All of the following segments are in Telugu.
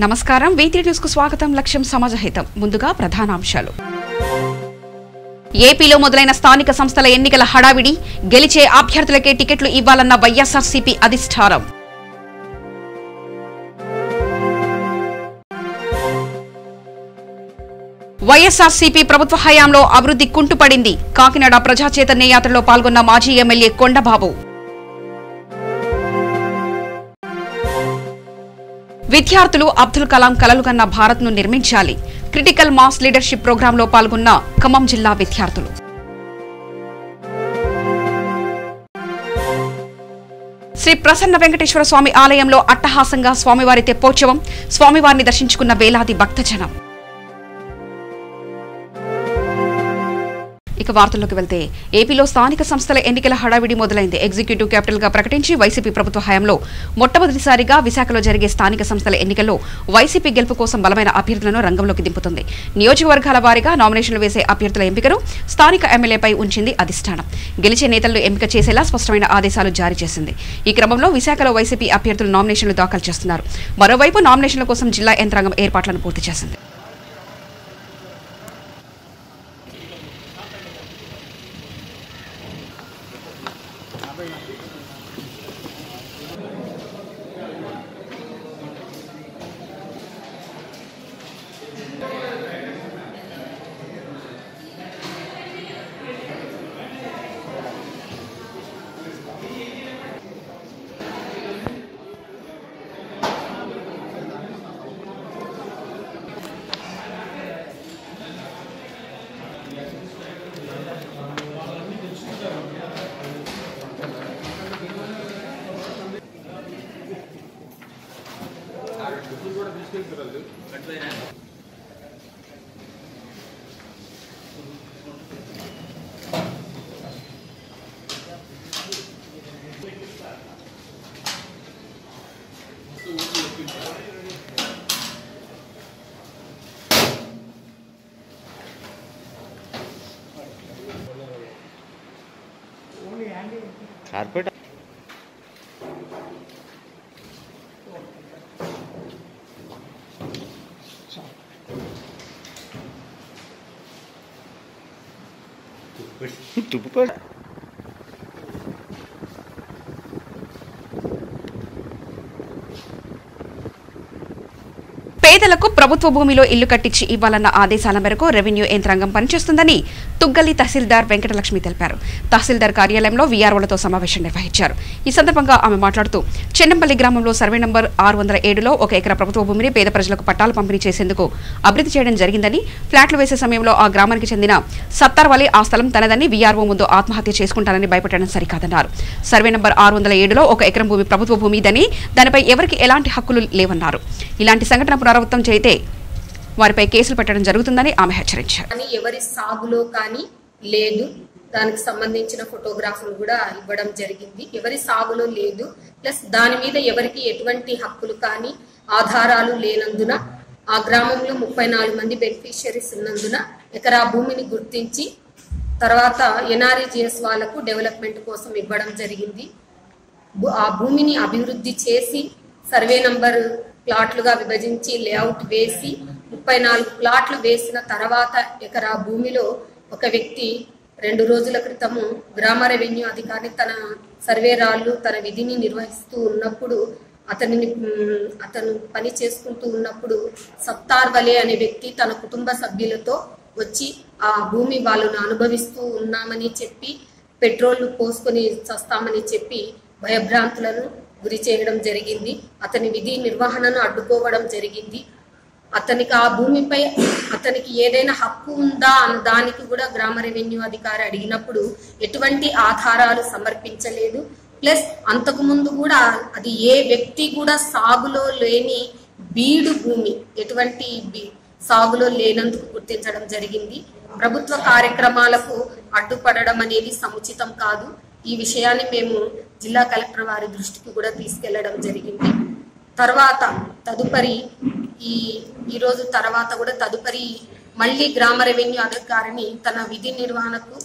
నమస్కారం V3 న్యూస్ కు స్వాగతం. లక్ష్యం సమాజహితం. ముందుగా ప్రధానాంశాలు. ఏపీలో మొదలైన స్థానిక సంస్థల ఎన్నికల హడావిడి, గెలిచే అభ్యర్థులకే టికెట్లు ఇవ్వాలన్న వైఎస్ఆర్సీపీ అధిష్టానం. వైఎస్ఆర్సీపీ ప్రభుత్వ హయాంలో అభివృద్ధి కుంటుపడింది. కాకినాడ ప్రజా చైతన్య యాత్రలో పాల్గొన్న మాజీ ఎమ్మెల్యే కొండబాబు. విద్యార్థులు అబ్దుల్ కలాం కలలు కన్న భారత్ను నిర్మించాలి. క్రిటికల్ మాస్ లీడర్షిప్ ప్రోగ్రాంలో పాల్గొన్న ఖమ్మం జిల్లా విద్యార్థులు. శ్రీ ప్రసన్న వెంకటేశ్వర స్వామి ఆలయంలో అట్టహాసంగా స్వామివారి తెప్పోత్సవం. స్వామివారిని దర్శించుకున్న వేలాది భక్తజనం. ఇక వార్తల్లోకి వెళ్తే, ఏపీలో స్థానిక సంస్థల ఎన్నికల హడావిడి మొదలైంది. ఎగ్జిక్యూటివ్ క్యాపిటల్ గా ప్రకటించి వైసీపీ ప్రభుత్వ హయాంలో మొట్టమొదటిసారిగా విశాఖలో జరిగే స్థానిక సంస్థల ఎన్నికల్లో వైసీపీ గెలుపు కోసం బలమైన అభ్యర్థులను రంగంలోకి దింపుతుంది. నియోజకవర్గాల వారీగా నామినేషన్లు వేసే అభ్యర్థుల ఎంపికను స్థానిక ఎమ్మెల్యేపై ఉంచింది అధిష్టానం. గెలిచే నేతలను ఎంపిక చేసేలా స్పష్టమైన ఆదేశాలు జారీ చేసింది. ఈ క్రమంలో విశాఖలో వైసీపీ అభ్యర్థులు నామినేషన్లు దాఖలు చేస్తున్నారు. మరోవైపు నామినేషన్ల కోసం జిల్లా యంత్రాంగం ఏర్పాట్లను పూర్తి చేసింది. కార్పెట్ తుప్పు పేదలకు ప్రభుత్వ భూమిలో ఇల్లు కట్టించి ఇవ్వాలన్న ఆదేశాల మేరకు రెవెన్యూ యంత్రాంగం పనిచేస్తుందని తుగ్గలి తహసీల్దార్ వెంకటలక్ష్మి తెలిపారు. తహసీల్దార్ కార్యాలయంలో వీఆర్ఓలతో సమావేశం నిర్వహించారు. ఈ సందర్భంగా ఆమె మాట్లాడుతూ, చెన్నంపల్లి గ్రామంలో సర్వే నంబర్ 607లో 1 ఎకరా ప్రభుత్వ భూమిని పేద ప్రజలకు పట్టాలు పంపిణీ చేసేందుకు అభివృద్ధి చేయడం జరిగిందని, ఫ్లాట్లు వేసే సమయంలో ఆ గ్రామానికి చెందిన సత్తార్ వలీ ఆ స్థలం తనదని వీఆర్ఓ ముందు ఆత్మహత్య చేసుకుంటానని భయపెట్టడం సరికాదన్నారు. సర్వే నంబర్ 607లో 1 ఎకరం భూమి ప్రభుత్వ భూమిదని, దానిపై ఎవరికి ఎలాంటి హక్కులు లేవన్నారు. ఇలాంటి సంఘటన పునరావృతం చేస్తే వారిపై కేసులు పెట్టడం జరుగుతుందని ఆమె హెచ్చరించారు. ఎవరి సాగులో కానీ లేదు, దానికి సంబంధించిన ఫోటోగ్రాఫ్లు కూడా ఇవ్వడం జరిగింది. ఎవరి సాగులో లేదు, ప్లస్ దాని మీద ఎవరికి ఎటువంటి హక్కులు కానీ ఆధారాలు లేనందున ఆ గ్రామంలో 34 మంది బెనిఫిషియరీస్ ఉన్నందున ఎకరా భూమిని గుర్తించి తర్వాత ఎన్ఆర్ఈజిఎస్ వాళ్లకు డెవలప్మెంట్ కోసం ఇవ్వడం జరిగింది. ఆ భూమిని అభివృద్ధి చేసి సర్వే నంబర్ ప్లాట్లుగా విభజించి లేఅవుట్ వేసి 34 ప్లాట్లు వేసిన తర్వాత ఎకరా భూమిలో ఒక వ్యక్తి 2 రోజుల క్రితము గ్రామ రెవెన్యూ అధికారి తన సర్వేరాళ్ళు తన విధిని నిర్వహిస్తూ ఉన్నప్పుడు అతను పని చేసుకుంటూ ఉన్నప్పుడు సత్తార్ వలే అనే వ్యక్తి తన కుటుంబ సభ్యులతో వచ్చి ఆ భూమి వాళ్ళను అనుభవిస్తూ ఉన్నామని చెప్పి పెట్రోల్ పోసుకొని చస్తామని చెప్పి భయభ్రాంతులను గురి చేయడం జరిగింది. అతని విధి నిర్వహణను అడ్డుకోవడం జరిగింది. అతనికి ఆ భూమిపై అతనికి ఏదైనా హక్కు ఉందా అన్న దానికి కూడా గ్రామ రెవెన్యూ అధికారి అడిగినప్పుడు ఎటువంటి ఆధారాలు సమర్పించలేదు. ప్లస్ అంతకు ముందు కూడా అది ఏ వ్యక్తి కూడా సాగులో లేని బీడు భూమి, ఎటువంటి సాగులో లేనందుకు గుర్తించడం జరిగింది. ప్రభుత్వ కార్యక్రమాలకు అడ్డుపడడం అనేది సముచితం కాదు. ఈ విషయాన్ని మేము జిల్లా కలెక్టర్ వారి దృష్టికి కూడా తీసుకెళ్లడం జరిగింది. తర్వాత తదుపరి ఈరోజు తర్వాత కూడా తదుపరి మళ్ళీ గ్రామ రెవెన్యూ అధికారిని తన విధి నిర్వహణకు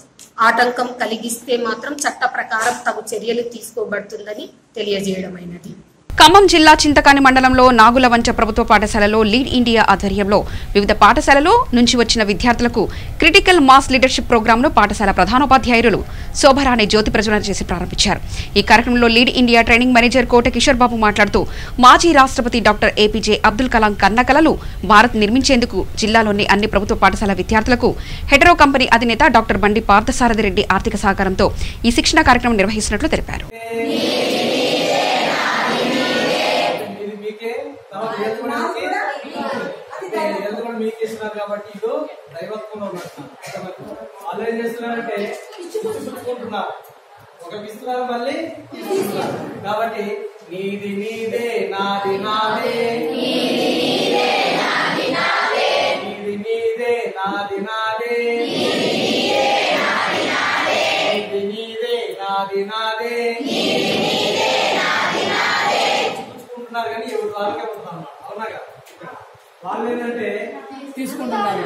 ఆటంకం కలిగిస్తే మాత్రం చట్ట ప్రకారం తగు చర్యలు తీసుకోబడుతుందని తెలియజేయడమైనది. ఖమ్మం జిల్లా చింతకాని మండలంలో నాగులవంచ ప్రభుత్వ పాఠశాలలో లీడ్ ఇండియా ఆధ్వర్యంలో వివిధ పాఠశాలలో నుంచి వచ్చిన విద్యార్థులకు క్రిటికల్ మాస్ లీడర్షిప్ ప్రోగ్రాంను పాఠశాల ప్రధానోపాధ్యాయులు శోభరాణి జ్యోతి ప్రజ్వలన చేసి ప్రారంభించారు. ఈ కార్యక్రమంలో లీడ్ ఇండియా ట్రైనింగ్ మేనేజర్ కోట కిషోర్ బాబు మాట్లాడుతూ మాజీ రాష్ట్రపతి డాక్టర్ ఏపీజే అబ్దుల్ కలాం కన్నకలలు భారత్ నిర్మించేందుకు జిల్లాలోని అన్ని ప్రభుత్వ పాఠశాల విద్యార్థులకు హెటరో కంపెనీ అధినేత డాక్టర్ బండి పార్థసారథి రెడ్డి ఆర్థిక సహకారంతో ఈ శిక్షణ కార్యక్రమం నిర్వహిస్తున్నట్లు తెలిపారు. కాబట్టి ఇదో దైవత్వంలో వాళ్ళు ఏం చేస్తున్నారంటే ఇచ్చుకుంటున్నారు, ఒక ఇస్తున్నారు మళ్ళీ కాబట్టి నీది నీదే నాది నాదే, నీది నీదే నాది నాదే, నీది నీదే నాది నాదే, ఇచ్చుకుంటున్నారు కానీ ఎవరు వాళ్ళకే పోతున్నారు. అవునాగా వాళ్ళు ఏంటంటే తీసుకుంటున్నారు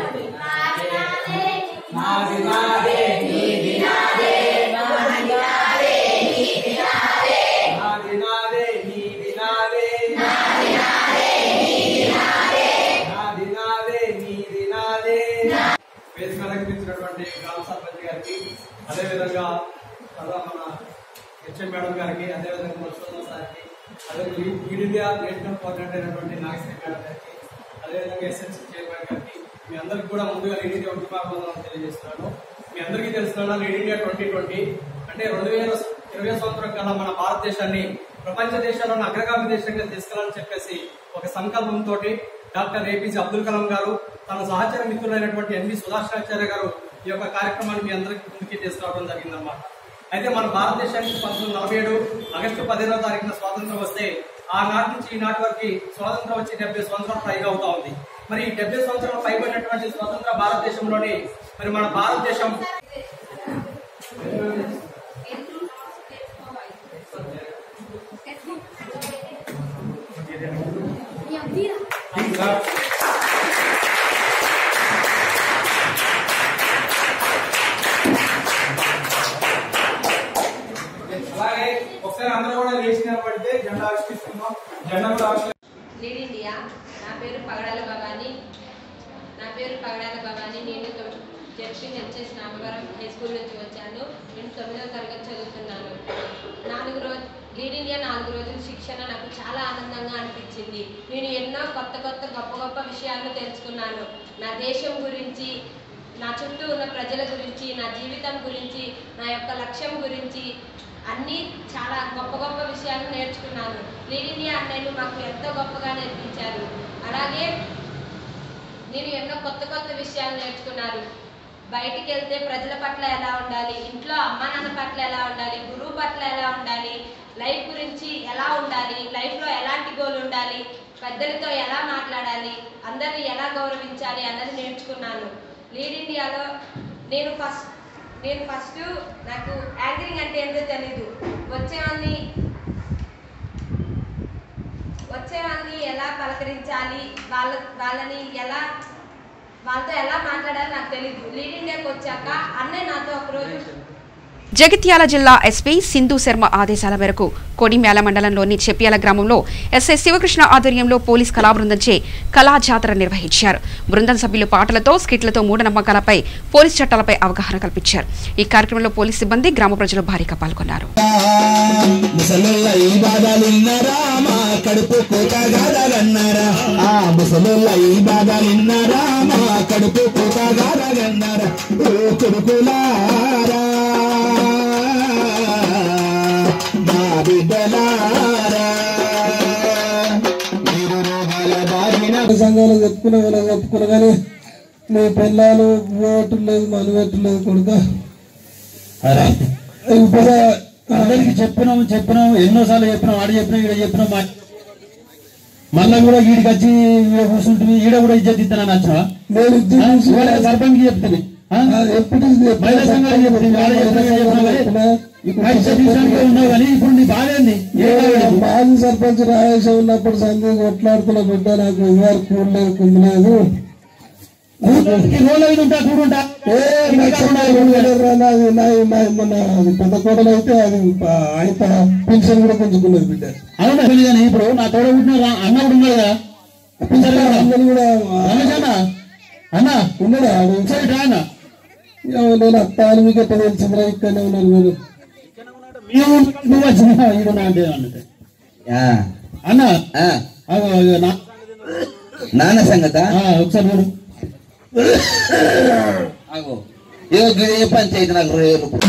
నాది నాదే నీది నాదే, నాది నాదే నీది నాదే, నాది నాదే నీది నాదే, నాది నాదే నీది నాదే, నాది నాదే నీది నాదే. వేదిక అలంకరించినటువంటి గ్రామ సర్పంచ్ గారికి, అదేవిధంగా మన హెచ్ఎం మేడం గారికి, అదేవిధంగా మధుసూదన్ సార్కి, అదే లీడ్ ఇండియా నేషనల్ కోఆర్డినేటర్ అయినటువంటి నాగశ్రీ మేడం గారికి, అదేవిధంగా ఎస్ఎన్సీ చైర్మన్ గారికి, మీ అందరికి కూడా ముందుగా లీడ్ ఇండియా శుభాకాంక్షలు తెలియజేస్తున్నాను. మీ అందరికీ తెలుస్తున్నా లీడ్ ఇండియా 2020 అంటే 2020 సంవత్సరం కల్లా మన భారతదేశాన్ని ప్రపంచ దేశాలను అగ్రగామి దేశంగా తీసుకెళ్లాలని చెప్పేసి ఒక సంకల్పంతో డాక్టర్ ఏపీజే అబ్దుల్ కలాం గారు, తన సహచర మిత్రులైనటువంటి ఎన్వి సుధాకరాచార్య గారు ఈ యొక్క కార్యక్రమాన్ని మీ అందరికీ ముందుకి తీసుకురావడం జరిగిందన్నమాట. అయితే మన భారతదేశానికి 1947 ఆగస్టు 15వ తారీఖున స్వాతంత్రం వస్తే ఆనాటి నుంచి ఈనాటి వరకు స్వాతంత్రం వచ్చి 70 సంవత్సరాలు పైగా అవుతా ఉంది. మరి ఈ 70 సంవత్సరాలు పైబడినటువంటి స్వతంత్ర భారతదేశంలోని మరి మన భారతదేశం అలాగే ఒకసారి అందరూ కూడా లేచిన పడితే జెండా ఆవిష్కరిస్తున్నాం. జెండా కూడా లీడ్ ఇండియా. నా పేరు పగడాల భవాని. నేను జెడ్పీహెచ్ఎస్ నామవరం హై స్కూల్ నుంచి వచ్చాను. నేను 9వ తరగతి చదువుతున్నాను. లీడ్ ఇండియా 4 రోజుల శిక్షణ నాకు చాలా ఆనందంగా అనిపించింది. నేను ఎన్నో గొప్ప విషయాలను తెలుసుకున్నాను. నా దేశం గురించి, నా చుట్టూ ఉన్న ప్రజల గురించి, నా జీవితం గురించి, నా యొక్క లక్ష్యం గురించి అన్నీ చాలా గొప్ప విషయాలు నేర్చుకున్నాను. లీడ్ ఇండియా అన్నయ్యలు మాకు ఎంతో గొప్పగా నేర్పించారు. అలాగే నేను ఎన్నో కొత్త విషయాలు నేర్చుకున్నాను. బయటికి వెళ్తే ప్రజల పట్ల ఎలా ఉండాలి, ఇంట్లో అమ్మ నాన్న పట్ల ఎలా ఉండాలి, గురువు పట్ల ఎలా ఉండాలి, లైఫ్ గురించి ఎలా ఉండాలి, లైఫ్లో ఎలాంటి గోల్ ఉండాలి, పెద్దలతో ఎలా మాట్లాడాలి, అందరిని ఎలా గౌరవించాలి అన్నది నేర్చుకున్నాను. లీడ్ ఇండియాలో నేను ఫస్ట్ నాకు యాంకరింగ్ అంటే ఏంటో తెలీదు. వచ్చేవాళ్ళని ఎలా పలకరించాలి, వాళ్ళతో ఎలా మాట్లాడాలి నాకు తెలీదు. లీడ్ ఇండియాకి వచ్చాక అన్నయ్య నాతో ఒకరోజు జగిత్యాల జిల్లా ఎస్పీ సింధు శర్మ ఆదేశాల మేరకు కొడిమ్యాల మండలంలోని చెప్యాల గ్రామంలో ఎస్ఐ శివకృష్ణ ఆధ్వర్యంలో పోలీస్ కళా బృందంచే కళాజాతర నిర్వహించారు. బృందం సభ్యులు పాటలతో, స్కిట్లతో మూఢనమ్మకాలపై, పోలీస్ చట్టాలపై అవగాహన కల్పించారు. ఈ కార్యక్రమంలో పోలీస్ సిబ్బంది, గ్రామ ప్రజలు భారీగా పాల్గొన్నారు. సంఘాలు చెప్పుకునే వాళ్ళకి చెప్పుకున్నా కానీ మీ పిల్లలు ఓట్లు లేదు, మనుగట్టు లేదు కొడుక. ఇప్పుడు అందరికి చెప్పినాం ఎన్నోసార్లు చెప్పినాం, ఆడ చెప్పినాం, ఈడ చెప్పినాం. మళ్ళా కూడా వీడికి వచ్చి కూర్చుంటుంది, ఈడ కూడా ఇజ్జత్ ఇస్తానని వచ్చినా నేను సర్పంచ్కి చెప్తాను, మహిళా సంఘాలు ఉన్నావు కానీ ఇప్పుడు నీ బాధ ఏంది? మాజీ సర్పంచ్ రాయేష్ ఉన్నప్పుడు సందేహం కొట్లాడుతున్న బిడ్డ నాకు ఇవాళ కూడలేదు, కుందలేదు. రోజు ఐదు ఉంటా చూడుంటా పెద్ద కోటలు అయితే అది ఆయన పెన్షన్ కూడా పెంచుకున్నది బిడ్డ. అవునా కానీ ఇప్పుడు నా తోడ ఉంటున్నా అన్న కూడా ఉన్నాడు కదా కూడా అన్న ఉన్నాడా సరే ఆయన నేను అత్త అని మీకు ఎట్లా తెలిసిందిరా ఇక్కడనే ఉన్నారు మీరు నువ్వు వచ్చినా ఇడున్నా అంటే అన్నట్టు అన్న నాన్న సంగత ఒకసారి చూడు ఏ పంచాయతీ నాకు 20 రూపాయలు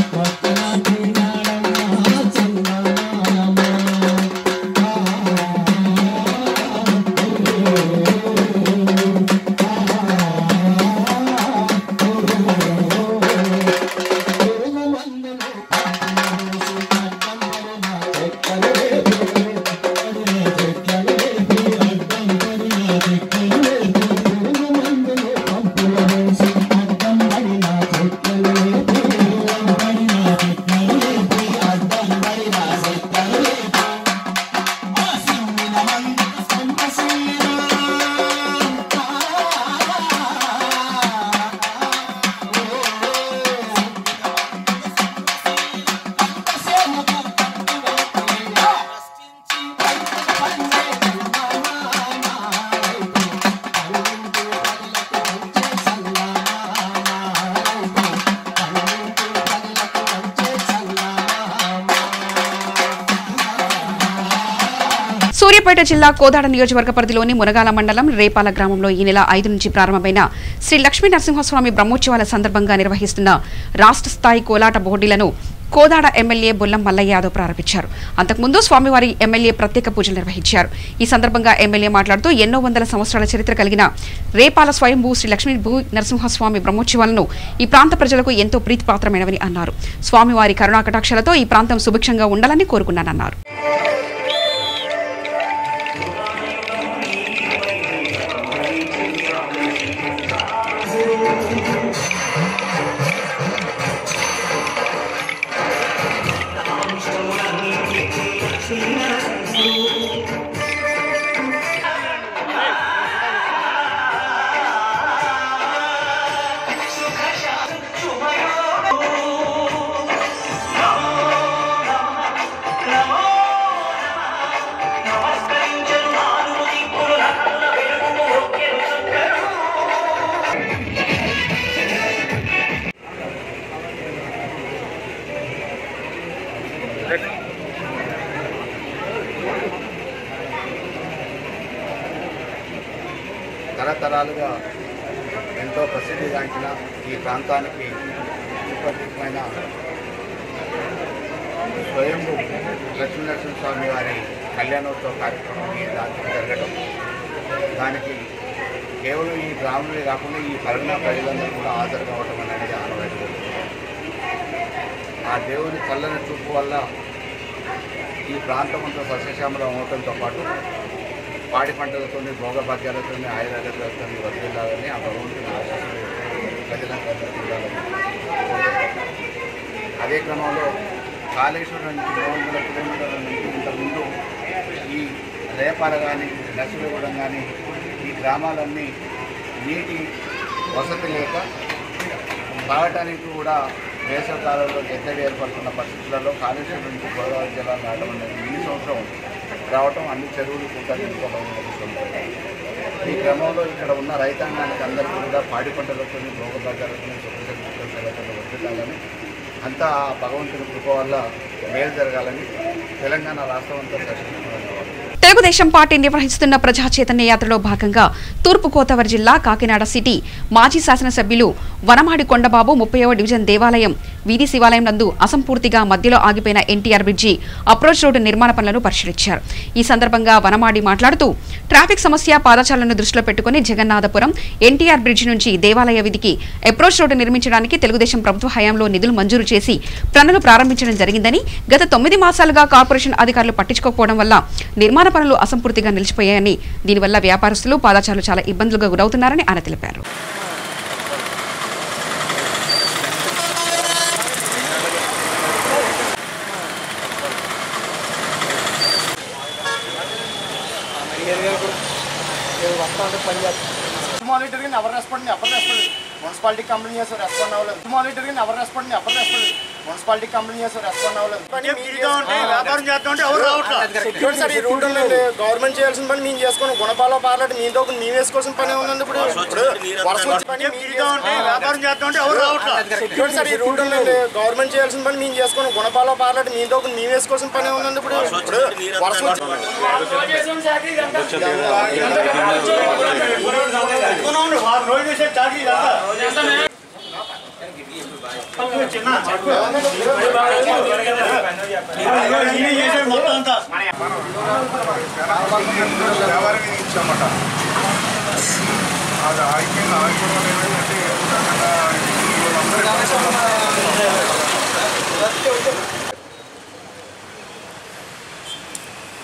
సూర్యాపేట జిల్లా కోదాడ నియోజకవర్గ పరిధిలోని మునగాల మండలం రేపాల గ్రామంలో ఈ నెల 5 నుంచి ప్రారంభమైన శ్రీ లక్ష్మీ నరసింహస్వామి బ్రహ్మోత్సవాల సందర్భంగా నిర్వహిస్తున్న రాష్ట్ర స్థాయి కోలాట బోర్డులను కోదాడ ఎమ్మెల్యే బొల్లం మల్లయ్య యాదవ్ ప్రారంభించారు. అంతకుముందు స్వామివారి ఎమ్మెల్యే ప్రత్యేక పూజలు నిర్వహించారు. ఈ సందర్భంగా ఎమ్మెల్యే మాట్లాడుతూ ఎన్నో వందల సంవత్సరాల చరిత్ర కలిగిన రేపాల స్వయంభూ శ్రీ లక్ష్మీ నరసింహస్వామి బ్రహ్మోత్సవాలను ఈ ప్రాంత ప్రజలకు ఎంతో ప్రీతిపాత్రమైనవని అన్నారు. స్వామివారి కరుణాకటాక్షలతో ఈ ప్రాంతం సుభిక్షంగా ఉండాలని కోరుకున్నానన్నారు. తరతరాలుగా ఎంతో ప్రసిద్ధిగాంచిన ఈ ప్రాంతానికి ప్రత్యేకమైన స్వయంభూ లక్ష్మీనరసింహస్వామి వారి కళ్యాణోత్సవ కార్యక్రమం ఈ రాత్రి జరగడం, దానికి కేవలం ఈ గ్రామంలో కాకుండా ఈ పరిణ ప్రజలందరూ కూడా హాజరు కావడం అనేది ఆనవాయితీ. ఆ దేవుని చల్లని చూపు వల్ల ఈ ప్రాంతం అంతా సస్యశ్యామలం అవడంతో పాటు పాడి పంటలతో భోగభాగ్యాలతో ఆయుర్వేదాలతో వర్తిల్లాలని ఆ భగవంతుని ఆశీస్సులు ప్రజలందరికీ ఉండాలని. అదే క్రమంలో కాళేశ్వరం నుంచి 300 కిలోమీటర్ల నుంచి ఇంతకుముందు ఈ రేపాల కానీ నర్సులగూడెం కానీ ఈ గ్రామాలన్నీ నీటి వసతి లేక తాగటానికి కూడా వేసవికాలంలో ఎద్దడి ఏర్పడుతున్న పరిస్థితులలో కాళేశ్వరం నుంచి గోదావరి జలాలు రావడం అనేది ఈ సంవత్సరం రావటం, అన్ని చెరువులు కూడా నింపుకోవడం జరుగుతుంది. ఈ క్రమంలో ఇక్కడ ఉన్న రైతాంగానికి అందరికీ కూడా పాడి పంటలతో భోగభాగ్యాలతో సుఖశక్తులతో వర్తిల్లాలని, అంతా భగవంతుని కృప వల్ల మేలు జరగాలని తెలంగాణ రాష్ట్రం అంతా సృష్టించాలి. తెలుగుదేశం పార్టీ నిర్వహిస్తున్న ప్రజా చైతన్య యాత్రలో భాగంగా తూర్పు గోదావరి జిల్లా కాకినాడ సిటీ మాజీ శాసనసభ్యులు వనమాడి కొండబాబు 30వ డివిజన్ దేవాలయం వీధి శివాలయం నందు అసంపూర్తిగా మధ్యలో ఆగిపోయిన ఎన్టీఆర్ బ్రిడ్జి అప్రోచ్ రోడ్డు నిర్మాణ పనులను పరిశీలించారు. ఈ సందర్భంగా వనమాడి మాట్లాడుతూ ట్రాఫిక్ సమస్య పాదచారులను దృష్టిలో పెట్టుకుని జగన్నాథపురం ఎన్టీఆర్ బ్రిడ్జి నుంచి దేవాలయ వీధికి అప్రోచ్ రోడ్డు నిర్మించడానికి తెలుగుదేశం ప్రభుత్వ హయాంలో నిధులు మంజూరు చేసి పనులు ప్రారంభించడం జరిగిందని, గత 9 మాసాలుగా కార్పొరేషన్ అధికారులు పట్టించుకోకపోవడం వల్ల నిర్మాణ పనులు అసంపూర్తిగా నిలిచిపోయాయని, దీనివల్ల వ్యాపారస్తులు పాదచారులు చాలా ఇబ్బందులుగా గురవుతున్నారని ఆయన తెలిపారు. మానిటరింగ్ ఎవరు రెస్పాండ్ మున్సిపాలిటీ కంప్లైంట్ చేస్తారు రెస్పాండ్ అవ్వలేదు. మానిటరింగ్ ఎవరు రెస్పాండ్ మున్సిపాలిటీ కంప్లైంట్ చేస్తారు రెస్పాండ్ అవ్వలేదు. వ్యాపారం చేస్తామంటే ఎవరు రావట్లేదు సార్. ఈ రూట్ గవర్నమెంట్ చేయాల్సిన పని మేము చేసుకోండి. గుణపాలో పార్లమెంట్ మీతో మేము వేసుకోవాల్సిన పని ఉందండి. ఇప్పుడు వ్యాపారం చేస్తామంటే ఎవరు రావట్లేదు సార్. ఈ రూట్ గవర్నమెంట్ చేయాల్సిన పని మేము చేసుకోండి. గుణపాలో పార్లమెంట్ మీతో మేము వేసుకోవాల్సిన పని ఉందండి. ఇప్పుడు వర్షం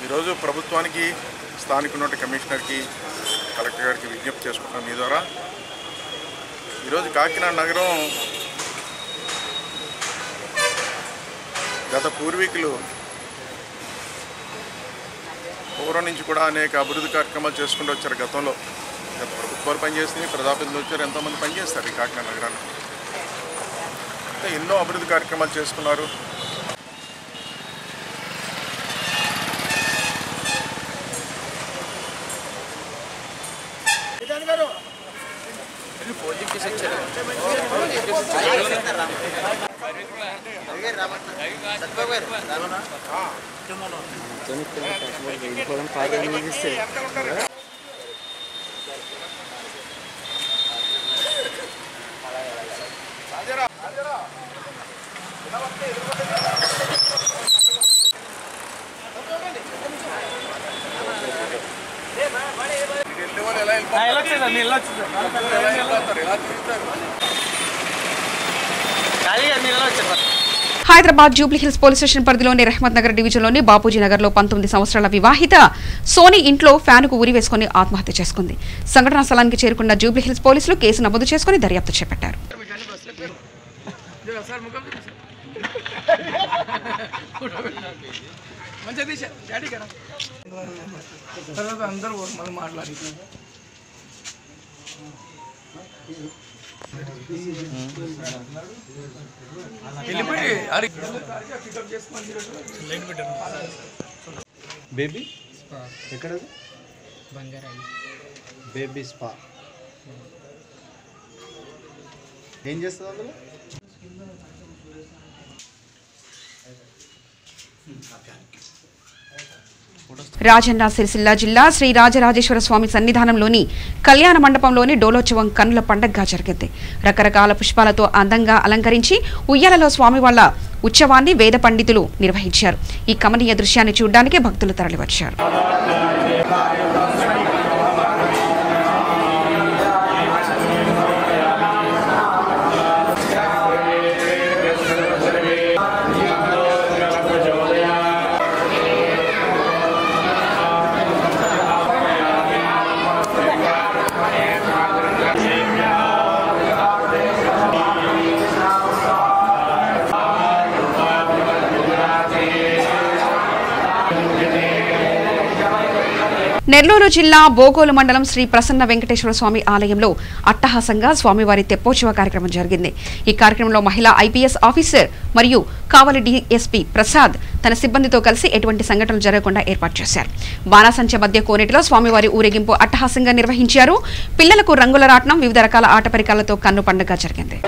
ఈరోజు ప్రభుత్వానికి స్థానిక ఉన్నటువంటి కమిషనర్కి కలెక్టర్ గారికి విజ్ఞప్తి చేసుకుంటున్నాం మీ ద్వారా. ఈరోజు కాకినాడ నగరం గత పూర్వీకులు పూర్వం నుంచి కూడా అనేక అభివృద్ధి కార్యక్రమాలు చేసుకుంటూ వచ్చారు. గతంలో గత ప్రభుత్వాలు పనిచేసినాయి, ప్రజాప్రతినిధులు వచ్చారు, ఎంతోమంది పనిచేస్తారు ఈ కాకినాడ నగరాన్ని. అంటే ఎన్నో అభివృద్ధి కార్యక్రమాలు చేసుకున్నారు. హైదరాబాద్ జూబ్లీహిల్స్ పోలీస్ స్టేషన్ పరిధిలోని రెహ్మత్ నగర్ డివిజన్లోని బాపూజీ నగర్లో 19 సంవత్సరాల వివాహిత సోనీ ఇంట్లో ఫ్యాన్కు ఉరి వేసుకుని ఆత్మహత్య చేసుకుంది. సంఘటనా స్థలానికి చేరుకున్న జూబ్లీహిల్స్ పోలీసులు కేసు నమోదు చేసుకుని దర్యాప్తు చేపట్టారు. బేబీ ఎక్కడ బేబీ స్పా ఏం చేస్తుంది అందులో? రాజన్న సిరిసిల్ల జిల్లా శ్రీ రాజరాజేశ్వర స్వామి సన్నిధానంలోని కళ్యాణ మండపంలోని డోలోత్సవం కన్నుల పండగగా జరిగింది. రకరకాల పుష్పాలతో అందంగా అలంకరించి ఉయ్యాలలో స్వామి వాళ్ల ఉత్సవాన్ని వేద పండితులు నిర్వహించారు. ఈ కమనీయ దృశ్యాన్ని చూడడానికి భక్తులు తరలివచ్చారు. నెల్లూరు జిల్లా బోగోలు మండలం శ్రీ ప్రసన్న వెంకటేశ్వర స్వామి ఆలయంలో అట్టహాసంగా స్వామివారి తెప్పోత్సవ కార్యక్రమం జరిగింది. ఈ కార్యక్రమంలో మహిళా ఐపీఎస్ ఆఫీసర్ మరియు కావలి డీఎస్పీ ప్రసాద్ తన సిబ్బందితో కలిసి ఎటువంటి సంఘటనలు జరగకుండా ఏర్పాటు చేశారు. బాణాసంచ మధ్య కోనేటిలో స్వామివారి ఊరేగింపు అట్టహాసంగా నిర్వహించారు. పిల్లలకు రంగుల రాట్నం, వివిధ రకాల ఆట పరికరాలతో కన్ను పండుగ జరిగింది.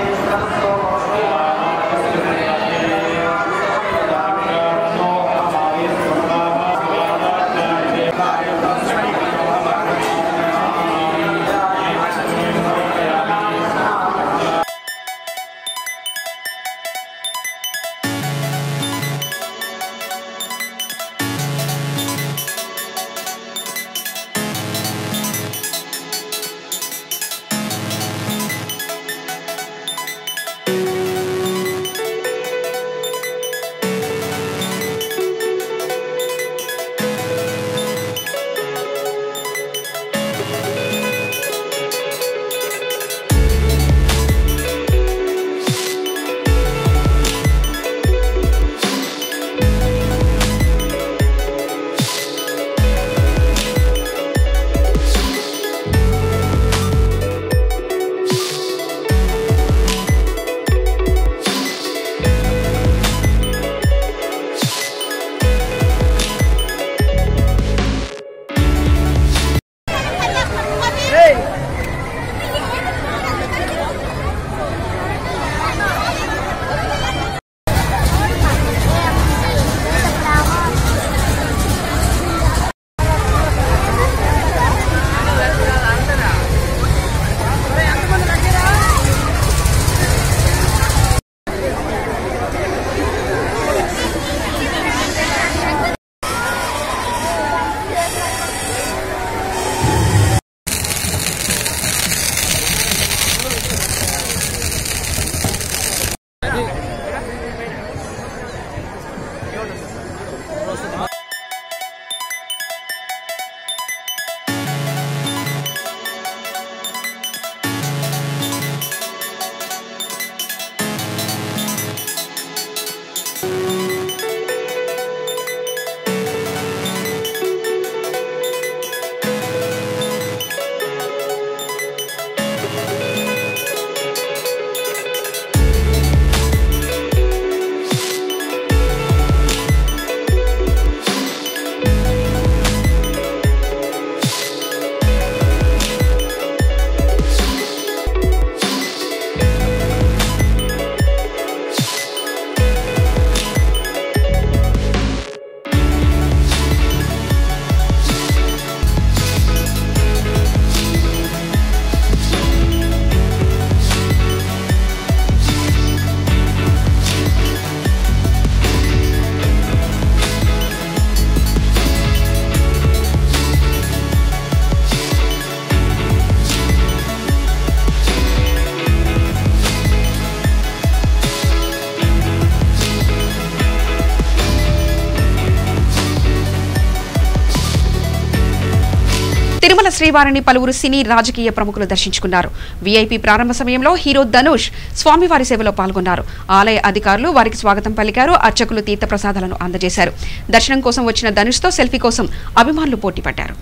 తిరుమల శ్రీవారిని పలువురు సినీ రాజకీయ ప్రముఖులు దర్శించుకున్నారు. వీఐపీ ప్రారంభ సమయంలో హీరో ధనుష్ స్వామివారి సేవలో పాల్గొన్నారు. ఆలయ అధికారులు వారికి స్వాగతం పలికారు. అర్చకులు తీర్థప్రసాదాలను అందజేశారు. దర్శనం కోసం వచ్చిన ధనుష్తో సెల్ఫీ కోసం అభిమానులు పోటీపడ్డారు.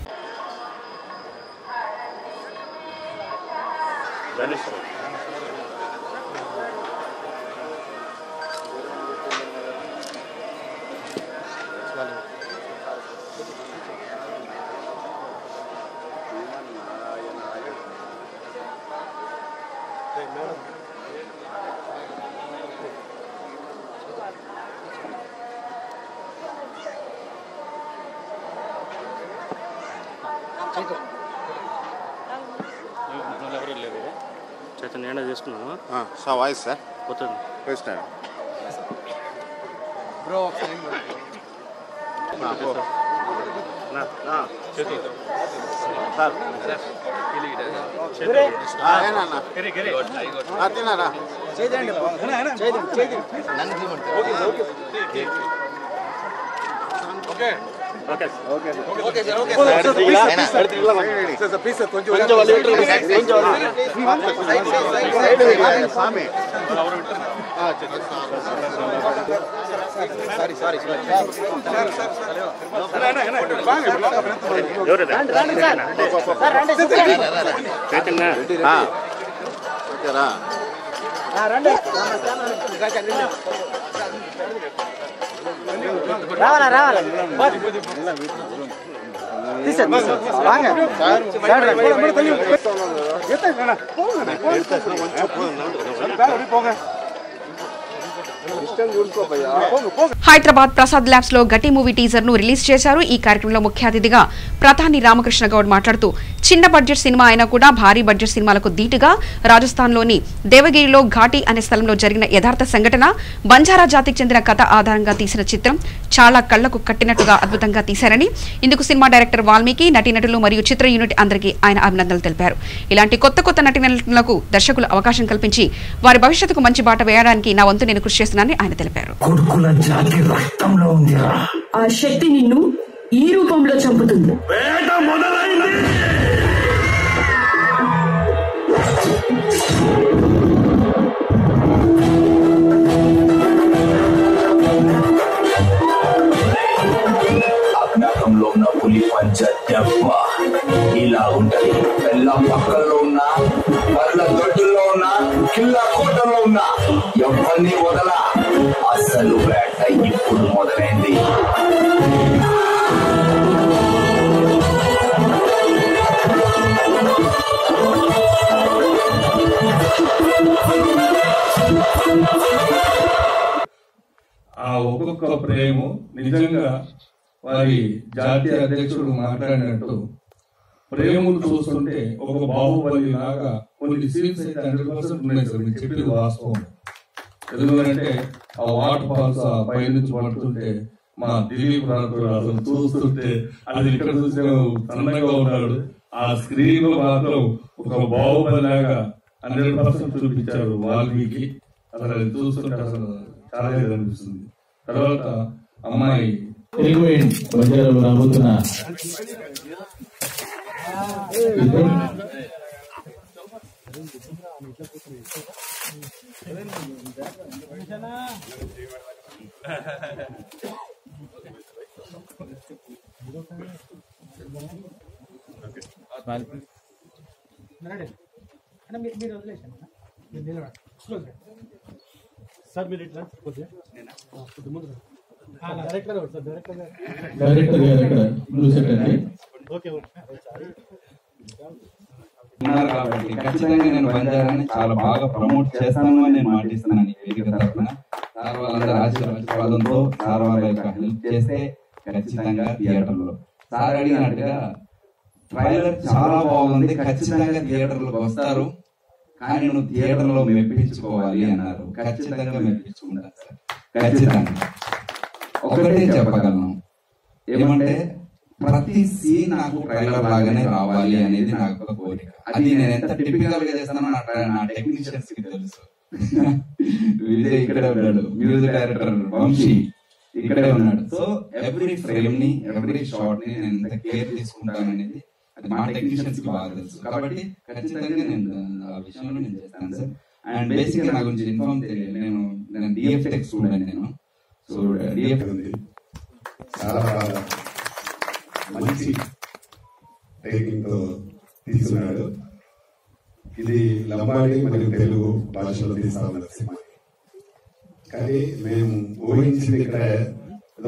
చైతన్య చేసుకున్నాను వాయిస్ సార్ పోతుంది వేసినాడు బ్రో తిన్నారా హైదరాబాద్ ప్రసాద్ ల్యాబ్స్ లో గట్టి మూవీ టీజర్ ను రిలీజ్ చేశారు. ఈ కార్యక్రమంలో ముఖ్య అతిథిగా ప్రధాని రామకృష్ణ గౌడ్ మాట్లాడుతూ చిన్న బడ్జెట్ సినిమా అయినా కూడా భారీ బడ్జెట్ సినిమాలకు దీటుగా రాజస్థాన్లోని దేవగిరిలో ఘాటి అనే స్థలంలో జరిగిన యథార్థ సంఘటన, బంజారా జాతికి చెందిన కథ ఆధారంగా తీసిన చిత్రం చాలా కళ్లకు కట్టినట్టుగా అద్భుతంగా తీశారని, ఇందుకు సినిమా డైరెక్టర్ వాల్మీకి, నటీనటులు మరియు చిత్ర యూనిట్ అందరికీ ఆయన అభినందనలు తెలిపారు. ఇలాంటి కొత్త కొత్త నటీనటులకు దర్శకులు అవకాశం కల్పించి వారి భవిష్యత్తుకు మంచి బాట వేయడానికి నా వంతు నేను కృషి చేస్తున్నానని ఆయన తెలిపారు. ఆ శక్తి నిన్ను ఈ రూపంలో చంపుతుంది. అజ్ఞాతంలో ఉన్న పులి పంచ దెబ్బ ఇలా ఉంటది. బెల్లం పక్కల్లో ఉన్న పర్ల దొడ్డుల్లో ఉన్న కిల్లా కోటలో ఉన్న ఎవరిని వదల. అసలు వేట ఇప్పుడు మొదలైంది. ఆ ఒక్కొక్క ప్రేమ నిజంగా వారి జాతీయ అధ్యక్షుడు మాట్లాడినట్టు ప్రేమను చూస్తుంటే ఒక బాహుబలి లాగా కొన్ని సీన్స్ అయితే 100% ఉన్నాయి సార్. మీరు చెప్పింది వాస్తవం. ఎందుకంటే ఆ వాటర్ ఫాల్స్ ఆ పైనుంచి పడుతుంటే మా దిలీప్ రాథోడ్ అసలు చూస్తుంటే అది ఇక్కడ చూస్తే సన్నగా ఉన్నాడు. ఆ స్క్రీన్ లో మాత్రం ఒక బాహుబలి లాగా 100% చూపించారు వాల్మీకి. అసలు అది చూస్తుంటే అసలు చాలా అనిపిస్తుంది. తర్వాత అమ్మాయి బజారులో రాబోతున్న సార్ మీరు ఇట్లా ముందు డైరెక్టర్ ఉన్నారు కాబట్టి ఖచ్చితంగా నేను బంజారాన్ని చాలా బాగా ప్రమోట్ చేస్తాను అని నేను మాటిస్తున్నాను. ఈ వేదిక తరఫున సార్ వాళ్ళందరూ ఆశీర్వాదంతో సార్ వాళ్ళ యొక్క హెల్ప్ చేస్తే ఖచ్చితంగా థియేటర్లో సార్ అడిగినట్టుగా ట్రైలర్ చాలా బాగుంది, ఖచ్చితంగా థియేటర్లకు వస్తారు, కానీ నువ్వు థియేటర్లో మెప్పించుకోవాలి అన్నారు. ఖచ్చితంగా మెప్పించుకుంటాను సార్. ఖచ్చితంగా ఒకటే చెప్పగలను, ఏమంటే ప్రతి సీన్ నాకు ట్రైలర్ లాగానే రావాలి అనేది నాకు ఒక కోరిక. అది నేను ఎంత టిపికల్ గా చేస్తానో నా టెక్నీషియన్స్ కి తెలుసు. విజయ్ ఇక్కడే ఉన్నాడు, మ్యూజిక్ డైరెక్టర్ వంశీ ఇక్కడే ఉన్నాడు. సో ఎవ్రీ ఫ్రేమ్ ని ఎవ్రీ షాట్ ని నేను ఎంత కేర్ తీసుకుంటాను అనేది అది మా టెక్నీషియన్స్ కి బాగా తెలుసు. కాబట్టి ఖచ్చితంగా నేను ఆ విషయంలో నేను చేస్తాను సార్. అండ్ బేసిక్ గా నా గురించి ఇన్ఫార్మ్ తెలియదు, నేను డిఎఫ్టెక్ స్టూడెంట్ నేను. సో డిఎఫ్ ఉంది చాలా మంచి టేకింగ్ తో తీసుకున్నాడు. ఇది లంబాడి మరియు తెలుగు భాషలో తీస్తా ఉన్నారు సినిమా. కానీ మేము ఊహించింది ఇక్కడ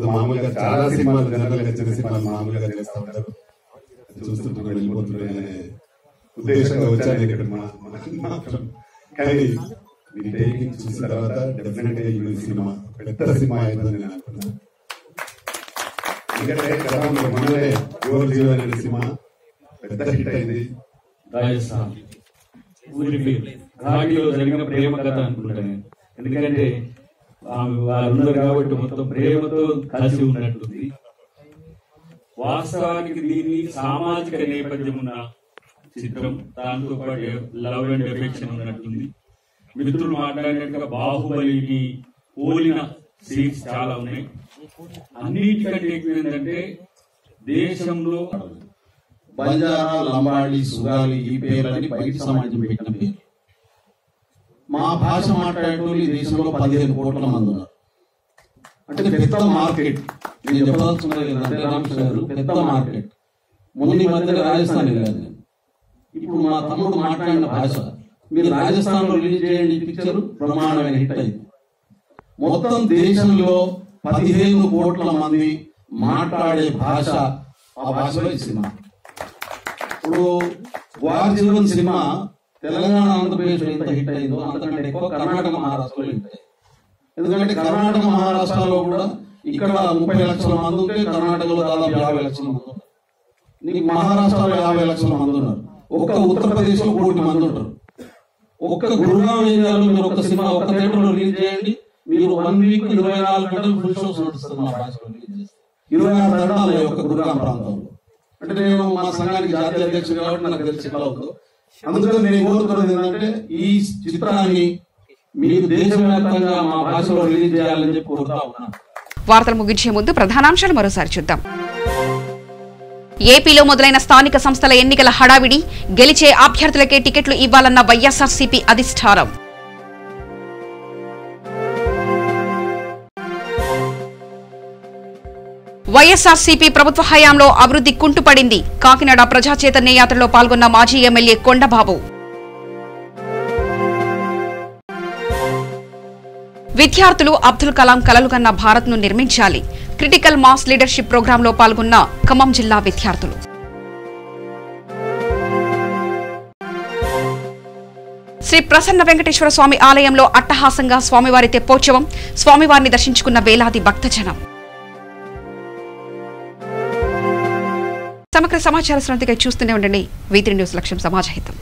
మామూలుగా చాలా సినిమాలు జనరల్ గా చిన్న సినిమాలు మామూలుగా చేస్తా ఉంటారు, చూస్తుంటారు వెళ్ళిపోతుంటారు అనే ఉద్దేశంగా వచ్చాను ఇక్కడ మాత్రం. కానీ మీ టేకింగ్ చూసిన తర్వాత డెఫినెట్ గా ఈ సినిమా పెద్ద సినిమా అయిందని నేను అనుకున్నాను. ఎందుకంటే గతంలో మొన్ననే గోల్ జీవో అనే సినిమా పెద్ద హిట్ అయింది. రాజస్థాన్ ఊరికి ఘాటిలో జరిగిన ప్రేమ కథ అనుకుంటాను. ఎందుకంటే వాళ్ళు ఉన్నారు కాబట్టి మొత్తం ప్రేమతో కలిసి ఉన్నట్టుంది. వాస్తవానికి దీన్ని సామాజిక నేపథ్యం ఉన్న చిత్రం, దాంతో పాటు లవ్ అండ్ ఎఫెక్షన్ ఉన్నట్టుంది. మిత్రులు మాట్లాడినట్టుగా బాహుబలిని పోలిన సీన్స్ చాలా ఉన్నాయి. అన్నిటికంటే ఎక్కువ ఏంటంటే దేశంలో బంజారా, లంబాడి, సుగాలి ఈ పేర్లని బయట సమాజం పెట్టిన పేరు. మా భాష మాట్లాడేటోళ్ళు ఈ దేశంలో 15 కోట్ల మంది ఉన్నారు. అంటే పెద్ద మార్కెట్. నేను చెప్పదలుచుకున్నది ఏంటంటే రామకృష్ణ గారు, పెద్ద మార్కెట్. మొన్న ఈ మధ్య రాజస్థాన్ వెళ్ళాను నేను. ఇప్పుడు మా తమ్ముడు మాట్లాడిన భాష మీరు రాజస్థాన్ లో రిలీజ్ చేయండి, పిక్చర్ బ్రహ్మాండమైన హిట్ అయింది. మొత్తం దేశంలో 15 కోట్ల మంది మాట్లాడే భాష, ఆ భాషలో ఈ సినిమా. ఇప్పుడు వార్ జీవన్ సినిమా తెలంగాణ, ఆంధ్రప్రదేశ్ లో ఎంత హిట్ అయిందో అంతకంటే ఎక్కువ కర్ణాటక, మహారాష్ట్రలో హిట్ అయింది. ఎందుకంటే కర్ణాటక, మహారాష్ట్రలో కూడా ఇక్కడ 30 లక్షల మంది ఉంటే కర్ణాటకలో దాదాపు 50 లక్షల మంది ఉన్నారు. నీకు మహారాష్ట్రలో 50 లక్షల మంది ఉన్నారు. ఒక్క ఉత్తరప్రదేశ్ లో 1 కోటి మంది ఉంటారు. ఒక్క గురుగాం ఏరియాలో మీరు ఒక సినిమా ఒక థియేటర్ లో రిలీజ్ చేయండి, మీరు 1 వీక్ 24 గంటలు ఫుల్ షోస్ నడుస్తుంది. మా భాషలో రిలీజ్ చేస్తే 26 తండాలు ఒక గురుగాం ప్రాంతంలో. అంటే నేను మా సంఘానికి జాతీయ అధ్యక్షుడు కాబట్టి నాకు తెలిసి ఎలా అవుతుందో. అందుకని నేను కోరుతున్నది ఏంటంటే ఈ చిత్రాన్ని మీరు దేశవ్యాప్తంగా మా భాషలో రిలీజ్ చేయాలని చెప్పి కోరుతా ఉన్నాను. వార్తలు ముగించే ముందు ప్రధానాంశాలు మరోసారి చూద్దాం. ఏపీలో మొదలైన స్థానిక సంస్థల ఎన్నికల హడావిడి, గెలిచే అభ్యర్థులకే టికెట్లు ఇవ్వాలన్న వైఎస్ఆర్సీపీ అధిష్టానం. వైఎస్ఆర్సీపీ ప్రభుత్వ హయాంలో అభివృద్ధి కుంటుపడింది. కాకినాడ ప్రజా చైతన్య యాత్రలో పాల్గొన్న మాజీ ఎమ్మెల్యే కొండబాబు. విద్యార్థులు అబ్దుల్ కలాం కలలు కన్న భారత్ ను నిర్మించాలి. క్రిటికల్ మాస్ లీడర్షిప్ ప్రోగ్రాంలో పాల్గొన్న ఖమ్మం జిల్లా విద్యార్థులు. శ్రీ ప్రసన్న వెంకటేశ్వర స్వామి ఆలయంలో అట్టహాసంగా స్వామివారి తెప్పోత్సవం. స్వామివారిని దర్శించుకున్న వేలాది భక్తజనం. సమగ్ర సమాచార శ్రద్ధగా చూస్తూనే ఉండండి. V3 న్యూస్ లక్ష్యం సమాజహితం.